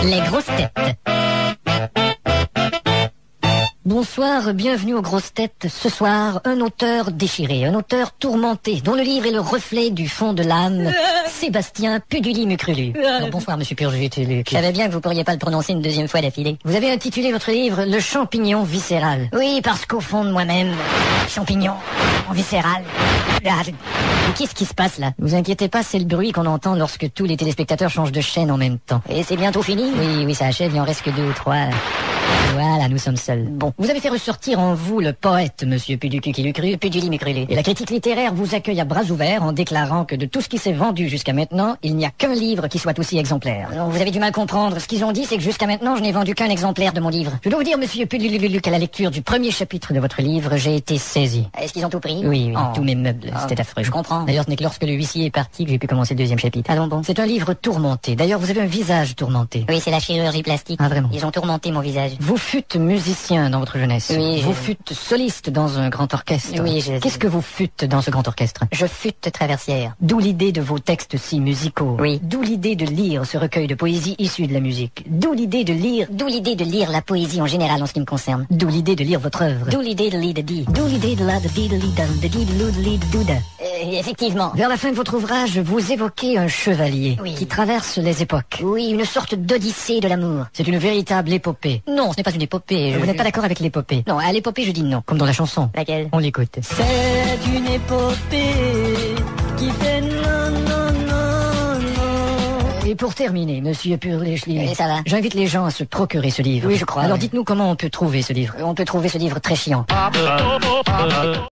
Les grosses têtes. Bonsoir, bienvenue aux grosses têtes. Ce soir, un auteur déchiré, un auteur tourmenté, dont le livre est le reflet du fond de l'âme, Sébastien Puduli-Mucrulu. Bonsoir, monsieur Purgutulu. Je savais bien que vous pourriez pas le prononcer une deuxième fois d'affilée. Vous avez intitulé votre livre Le champignon viscéral. Oui, parce qu'au fond de moi-même, champignon viscéral. Qu'est-ce qui se passe là? Vous inquiétez pas, c'est le bruit qu'on entend lorsque tous les téléspectateurs changent de chaîne en même temps. Et c'est bientôt fini? Oui, ça achève, il en reste que 2 ou 3. Voilà, nous sommes seuls. Bon, vous avez fait ressortir en vous le poète, monsieur Puduli-Mucrulu. Et la critique littéraire vous accueille à bras ouverts en déclarant que de tout ce qui s'est vendu jusqu'à maintenant, il n'y a qu'un livre qui soit aussi exemplaire. Non, vous avez du mal comprendre. Ce qu'ils ont dit, c'est que jusqu'à maintenant, je n'ai vendu qu'un exemplaire de mon livre. Je dois vous dire, monsieur Puduli, qu'à la lecture du premier chapitre de votre livre, j'ai été saisi. Est-ce qu'ils ont tout pris? Oui, tous mes meubles. C'était affreux. Je comprends. D'ailleurs, ce n'est que lorsque le huissier est parti que j'ai pu commencer le deuxième chapitre. Allons bon. C'est un livre tourmenté. D'ailleurs, vous avez un visage tourmenté. Oui, c'est la chirurgie plastique. Ah, vraiment? Ils ont tourmenté mon visage. Vous fûtes musicien dans votre jeunesse. Oui, vous fûtes soliste dans un grand orchestre. Oui, Qu'est-ce que vous fûtes dans ce grand orchestre? Je fûte traversière. D'où l'idée de vos textes si musicaux. Oui. D'où l'idée de lire ce recueil de poésie issue de la musique. D'où l'idée de lire la poésie en général en ce qui me concerne. D'où l'idée de lire votre œuvre. D'où l'idée de lire de dit. D'où l'idée de la de dit de douda. Effectivement. Vers la fin de votre ouvrage, vous évoquez un chevalier qui traverse les époques. Oui, une sorte d'odyssée de l'amour. C'est une véritable épopée. Non, ce n'est pas une épopée. Vous n'êtes pas d'accord avec l'épopée? Non, à l'épopée, je dis non. Comme dans la chanson. Laquelle? On l'écoute. C'est une épopée qui fait non, non, non, non. Et pour terminer, monsieur Purgutulu, ça va. j'invite les gens à se procurer ce livre. Oui, je crois. Alors dites-nous comment on peut trouver ce livre. On peut trouver ce livre très chiant.